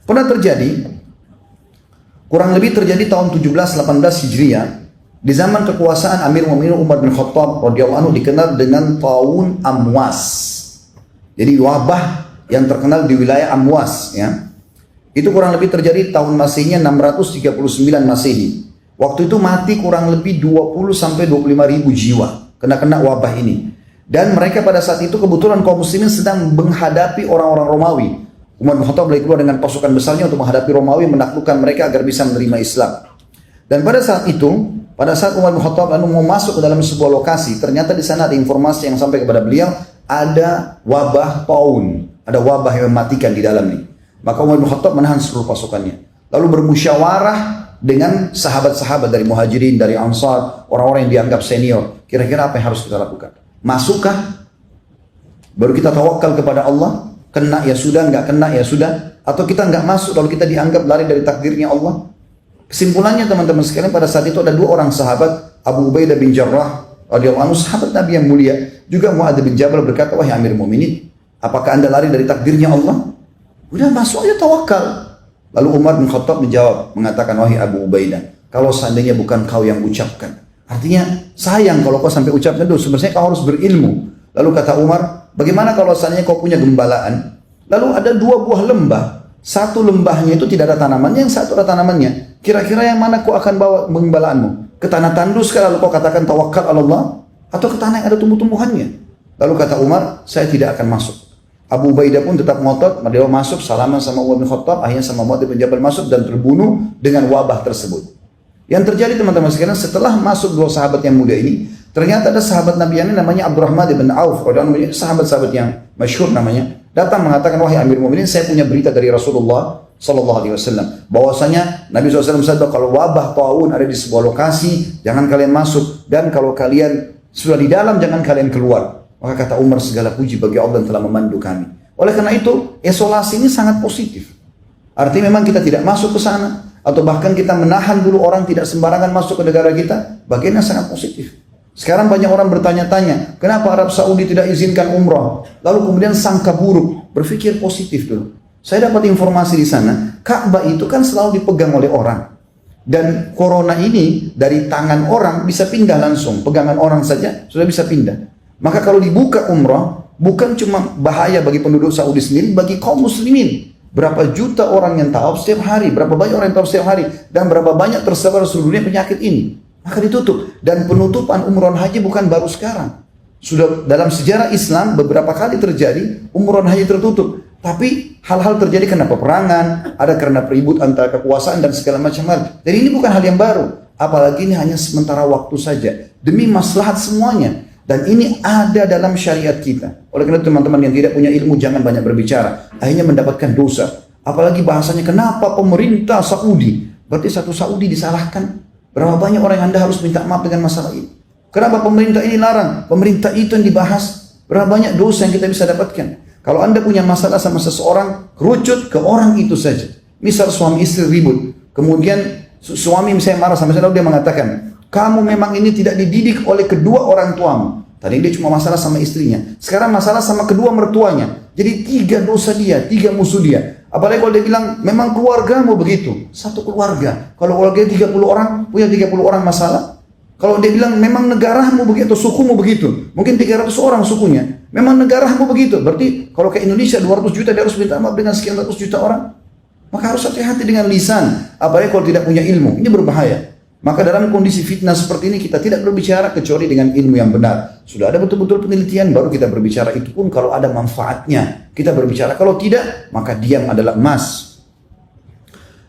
Pernah terjadi, kurang lebih terjadi tahun 17-18 Hijriah, di zaman kekuasaan Amir Mu'minin Umar bin Khattab radhiyallahu anhu, dikenal dengan Taun Amwas. Jadi wabah yang terkenal di wilayah Amwas, ya. Itu kurang lebih terjadi tahun Masihnya 639 Masehi. Waktu itu mati kurang lebih 20-25 ribu jiwa kena wabah ini. Dan mereka pada saat itu kebetulan kaum muslimin sedang menghadapi orang-orang Romawi. Umar bin Khattab lagi keluar dengan pasukan besarnya untuk menghadapi Romawi, menaklukkan mereka agar bisa menerima Islam. Dan pada saat itu, pada saat Umar bin Khattab mau masuk ke dalam sebuah lokasi, ternyata di sana ada informasi yang sampai kepada beliau, ada wabah taun, ada wabah yang mematikan di dalam ini. Maka Umar bin Khattab menahan seluruh pasukannya, lalu bermusyawarah dengan sahabat-sahabat dari Muhajirin, dari Ansar, orang-orang yang dianggap senior. Kira-kira apa yang harus kita lakukan? Masukkah? Baru kita tawakal kepada Allah? Kena ya sudah, nggak kena ya sudah? Atau kita nggak masuk lalu kita dianggap lari dari takdirnya Allah? Kesimpulannya teman-teman sekalian, pada saat itu ada dua orang sahabat, Abu Ubaidah bin Jarrah radhiyallahu anhu, sahabat Nabi yang mulia, juga Mu'adz bin Jabal, berkata, wahai Amir Mu'minin, apakah anda lari dari takdirnya Allah? Udah masuk aja, tawakal. Lalu Umar bin Khattab menjawab, mengatakan, wahai Abu Ubaidah, kalau seandainya bukan kau yang ucapkan, artinya sayang kalau kau sampai ucapkan itu, sebenarnya kau harus berilmu. Lalu kata Umar, bagaimana kalau seandainya kau punya gembalaan, lalu ada dua buah lembah, satu lembahnya itu tidak ada tanamannya, yang satu ada tanamannya, kira-kira yang mana kau akan bawa gembalaanmu? Ke tanah tandus kah lalu kau katakan tawakal Allah, atau ke tanah yang ada tumbuh-tumbuhannya? Lalu kata Umar, saya tidak akan masuk. Abu Ubaidah pun tetap ngotot, dia masuk, salaman sama Umar bin Khattab, akhirnya sama Mu'adz bin Jabal masuk dan terbunuh dengan wabah tersebut. Yang terjadi teman-teman sekalian, setelah masuk dua sahabat yang muda ini, ternyata ada sahabat Nabi yang namanya Abdurrahman bin Auf, sahabat-sahabat yang masyhur namanya, datang mengatakan, wahai Amir Mu'minin, saya punya berita dari Rasulullah sallallahu alaihi wasallam, bahwasanya Nabi SAW bersabda, kalau wabah taun ada di sebuah lokasi, jangan kalian masuk, dan kalau kalian sudah di dalam, jangan kalian keluar. Maka kata Umar, segala puji bagi Allah yang telah memandu kami. Oleh karena itu, isolasi ini sangat positif. Artinya memang kita tidak masuk ke sana, atau bahkan kita menahan dulu orang tidak sembarangan masuk ke negara kita, bagiannya sangat positif. Sekarang banyak orang bertanya-tanya, kenapa Arab Saudi tidak izinkan umrah? Lalu kemudian sangka buruk, berpikir positif dulu. Saya dapat informasi di sana, Ka'bah itu kan selalu dipegang oleh orang. Dan corona ini dari tangan orang bisa pindah langsung, pegangan orang saja sudah bisa pindah. Maka kalau dibuka umrah, bukan cuma bahaya bagi penduduk Saudi sendiri, bagi kaum muslimin. Berapa juta orang yang tawaf setiap hari, berapa banyak orang yang tawaf setiap hari, dan berapa banyak tersebar seluruh dunia penyakit ini. Maka ditutup. Dan penutupan umrah haji bukan baru sekarang. Sudah dalam sejarah Islam beberapa kali terjadi umrah haji tertutup. Tapi hal-hal terjadi karena peperangan, ada karena peribut antara kekuasaan dan segala macam hal. Jadi ini bukan hal yang baru. Apalagi ini hanya sementara waktu saja. Demi maslahat semuanya. Dan ini ada dalam syariat kita. Oleh karena teman-teman yang tidak punya ilmu jangan banyak berbicara. Akhirnya mendapatkan dosa. Apalagi bahasanya, kenapa pemerintah Saudi? Berarti satu Saudi disalahkan. Berapa banyak orang yang Anda harus minta maaf dengan masalah ini? Kenapa pemerintah ini larang? Pemerintah itu yang dibahas. Berapa banyak dosa yang kita bisa dapatkan? Kalau Anda punya masalah sama seseorang, kerucut ke orang itu saja. Misal suami istri ribut. Kemudian suami misalnya marah sama saya, dia mengatakan, kamu memang ini tidak dididik oleh kedua orang tuamu. Tadi dia cuma masalah sama istrinya, sekarang masalah sama kedua mertuanya. Jadi tiga dosa dia, tiga musuh dia. Apalagi kalau dia bilang, memang keluargamu begitu. Satu keluarga. Kalau keluarga 30 orang, punya 30 orang masalah. Kalau dia bilang, memang negaramu begitu, sukumu begitu. Mungkin 300 orang sukunya. Memang negaramu begitu. Berarti kalau ke Indonesia 200 juta, dia harus minta maaf dengan sekian ratus juta orang. Maka harus hati-hati dengan lisan. Apalagi kalau tidak punya ilmu. Ini berbahaya. Maka dalam kondisi fitnah seperti ini kita tidak berbicara kecuali dengan ilmu yang benar. Sudah ada betul-betul penelitian baru kita berbicara, itu pun kalau ada manfaatnya kita berbicara. Kalau tidak maka diam adalah emas.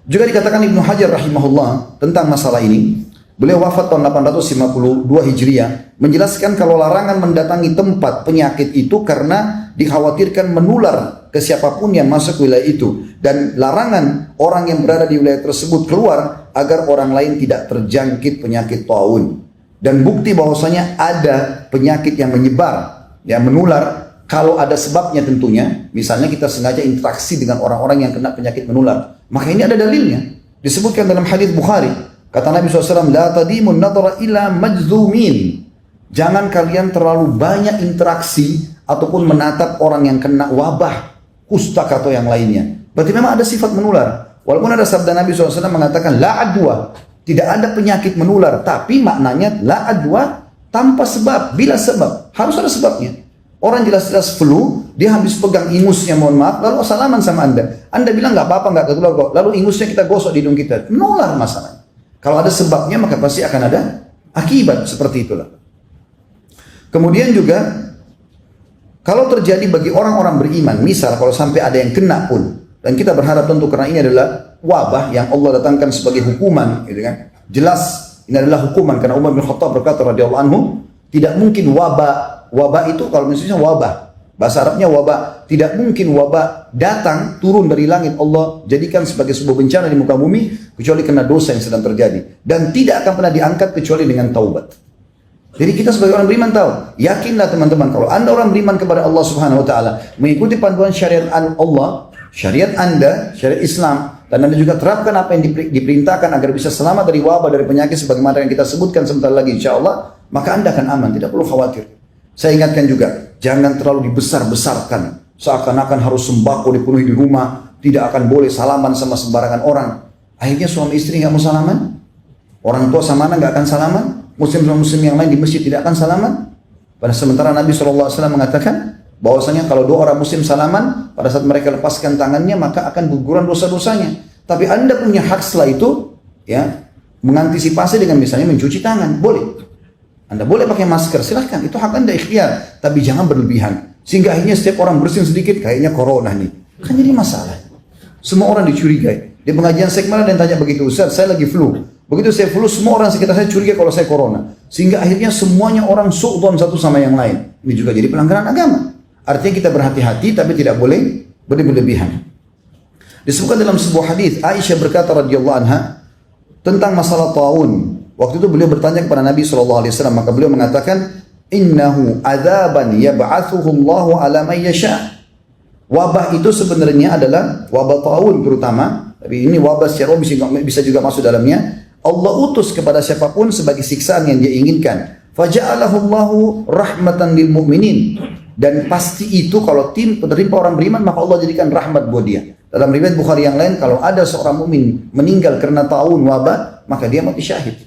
Juga dikatakan Ibnu Hajar rahimahullah tentang masalah ini. Beliau wafat tahun 852 Hijriah, menjelaskan kalau larangan mendatangi tempat penyakit itu karena dikhawatirkan menular ke siapapun yang masuk wilayah itu, dan larangan orang yang berada di wilayah tersebut keluar agar orang lain tidak terjangkit penyakit taun. Dan bukti bahwasanya ada penyakit yang menyebar, yang menular, kalau ada sebabnya tentunya. Misalnya kita sengaja interaksi dengan orang-orang yang kena penyakit menular, maka ini ada dalilnya. Disebutkan dalam hadis Bukhari, kata Nabi SAW, la tadimun nadara ila majzumin. Jangan kalian terlalu banyak interaksi ataupun menatap orang yang kena wabah, kusta atau yang lainnya. Berarti memang ada sifat menular. Walaupun ada sabda Nabi SAW mengatakan la adwa, tidak ada penyakit menular, tapi maknanya la adwa tanpa sebab. Bila sebab, harus ada sebabnya. Orang jelas-jelas flu, dia habis pegang ingusnya, mohon maaf, lalu salaman sama Anda. Anda bilang nggak apa-apa, nggak ketular kok. Lalu ingusnya kita gosok di hidung kita, menular masalahnya. Kalau ada sebabnya maka pasti akan ada akibat, seperti itulah. Kemudian juga kalau terjadi bagi orang-orang beriman, misal kalau sampai ada yang kena pun, dan kita berharap tentu karena ini adalah wabah yang Allah datangkan sebagai hukuman, gitu kan? Jelas ini adalah hukuman karena Umar bin Khattab berkata radhiyallahu anhu, tidak mungkin wabah itu kalau misalnya wabah, bahasa Arabnya wabah, tidak mungkin wabah datang turun dari langit Allah jadikan sebagai sebuah bencana di muka bumi kecuali karena dosa yang sedang terjadi, dan tidak akan pernah diangkat kecuali dengan taubat. Jadi kita sebagai orang beriman tahu, yakinlah teman-teman, kalau Anda orang beriman kepada Allah Subhanahu wa taala, mengikuti panduan syariat Allah, syariat Anda, syariat Islam, dan Anda juga terapkan apa yang diperintahkan agar bisa selamat dari wabah, dari penyakit sebagaimana yang kita sebutkan sebentar lagi insyaallah, maka Anda akan aman, tidak perlu khawatir. Saya ingatkan juga, jangan terlalu dibesar-besarkan, seakan-akan harus sembako dipenuhi di rumah, tidak akan boleh salaman sama sembarangan orang. Akhirnya suami istri nggak mau salaman, orang tua sama anak nggak akan salaman, muslim sama muslim yang lain di masjid tidak akan salaman. Pada sementara Nabi SAW mengatakan bahwasanya kalau dua orang muslim salaman, pada saat mereka lepaskan tangannya maka akan guguran dosa-dosanya. Tapi Anda punya hak setelah itu, ya, mengantisipasi dengan misalnya mencuci tangan, boleh. Anda boleh pakai masker, silahkan, itu hak Anda ikhtiar, tapi jangan berlebihan. Sehingga akhirnya setiap orang bersin sedikit, kayaknya corona nih. Kan jadi masalah. Semua orang dicurigai. Di pengajian sekmalah dan tanya begitu, Ustaz, saya lagi flu. Begitu saya flu, semua orang sekitar saya curiga kalau saya corona. Sehingga akhirnya semuanya orang su'udon satu sama yang lain. Ini juga jadi pelanggaran agama. Artinya kita berhati-hati, tapi tidak boleh berlebihan. Disebutkan dalam sebuah hadis, Aisyah berkata radhiyallahu anha tentang masalah taun. Waktu itu beliau bertanya kepada Nabi SAW, maka beliau mengatakan, innahu adzaban yab'athuhu Allahu ala man yasha. Wabah itu sebenarnya adalah wabah taun terutama, tapi ini wabah secara bisa juga masuk dalamnya. Allah utus kepada siapapun sebagai siksaan yang dia inginkan. Faja'alahu Allahu rahmatan lil mu'minin. Dan pasti itu kalau penerima orang beriman maka Allah jadikan rahmat buat dia. Dalam riwayat Bukhari yang lain, kalau ada seorang mukmin meninggal karena taun wabah, maka dia mati syahid.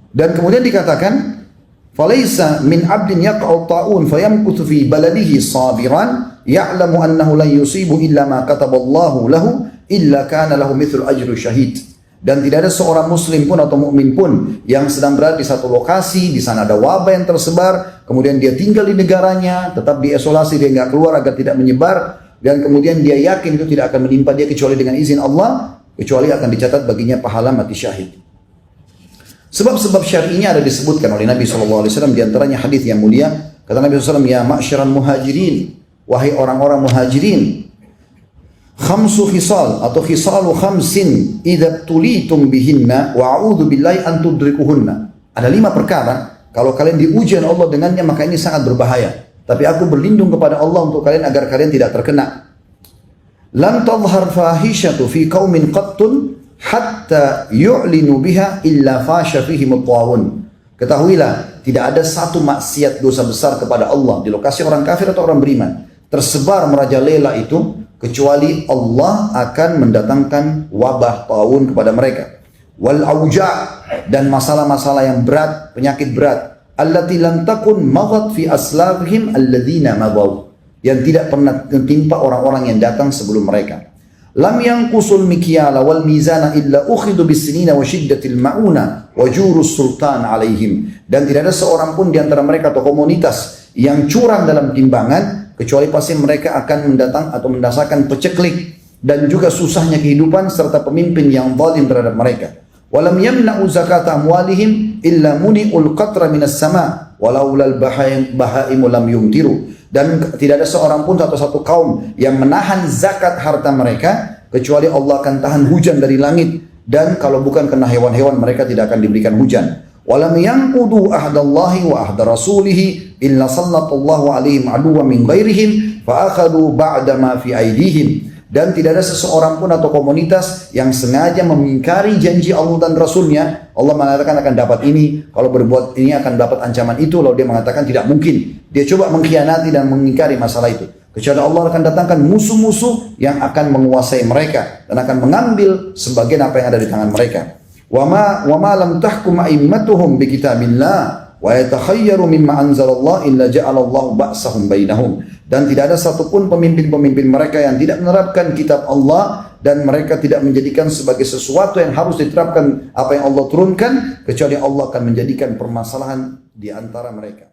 Dan kemudian dikatakan, "Falaisa min 'abdin yaqa'u ta'un fayamkuthu fi baladihi sabiran ya'lamu annahu la yusibu illa ma kataballahu lahu illa kana lahu mithlu ajru syahid." Dan tidak ada seorang muslim pun atau mukmin pun yang sedang berada di satu lokasi, di sana ada wabah yang tersebar, kemudian dia tinggal di negaranya, tetap diisolasi, dia nggak keluar agar tidak menyebar, dan kemudian dia yakin itu tidak akan menimpa dia kecuali dengan izin Allah, kecuali akan dicatat baginya pahala mati syahid. Sebab-sebab syar'inya ada disebutkan oleh Nabi SAW, di antaranya hadis yang mulia, kata Nabi SAW, ya ma'syaral muhajirin, wahai orang-orang muhajirin, khamsu khisal atau khisalu khamsin idza tulitum bihinna wa a'udzu billahi an tudrikuhunna. Ada 5 perkara, kalau kalian diuji oleh Allah dengannya maka ini sangat berbahaya. Tapi aku berlindung kepada Allah untuk kalian agar kalian tidak terkena. Lam tadhhar fahishatu fi qaumin qattun hatta yu'linu biha illa fasha fihim at-ta'un. Ketahuilah, tidak ada satu maksiat dosa besar kepada Allah di lokasi orang kafir atau orang beriman tersebar merajalela itu kecuali Allah akan mendatangkan wabah taun kepada mereka. Wal auja' dan masalah-masalah yang berat, penyakit berat. Allati lam takun maghat fi aslafihim alladzina magaw, yang tidak pernah menimpa orang-orang yang datang sebelum mereka. Lam yanqusul mikyala wal mizana illa ukhidu bisinina wa shiddatil mauna wa jurus sultan alaihim. Dan tidak ada seorang pun di antara mereka atau komunitas yang curang dalam timbangan kecuali pasti mereka akan mendatang atau mendasarkan peceklik dan juga susahnya kehidupan serta pemimpin yang zalim terhadap mereka. Walam yamna'u zakata amwalihim illa muni'ul qatra minas sama walaulal bahaimu lam yumtiru. Dan tidak ada seorang pun atau satu kaum yang menahan zakat harta mereka kecuali Allah akan tahan hujan dari langit, dan kalau bukan karena hewan-hewan mereka tidak akan diberikan hujan. Walam yanqudu ahdallahi wa ahda rasulihi illa sallallahu alaihim aduwwan min ghairihim fa akhadhu ba'da ma fi aidihim. Dan tidak ada seseorang pun atau komunitas yang sengaja mengingkari janji Allah dan Rasulnya. Allah mengatakan akan dapat ini, kalau berbuat ini akan dapat ancaman itu, lalu dia mengatakan tidak mungkin. Dia coba mengkhianati dan mengingkari masalah itu. Kecuali Allah akan datangkan musuh-musuh yang akan menguasai mereka dan akan mengambil sebagian apa yang ada di tangan mereka. Wa ma lam tahkum a'immatuhum bi kitabillah wa yatakhayyaru mimma anzalallah illa ja'alallahu ba'sahum bainahum. Dan tidak ada satupun pemimpin-pemimpin mereka yang tidak menerapkan kitab Allah dan mereka tidak menjadikan sebagai sesuatu yang harus diterapkan apa yang Allah turunkan, kecuali Allah akan menjadikan permasalahan di antara mereka.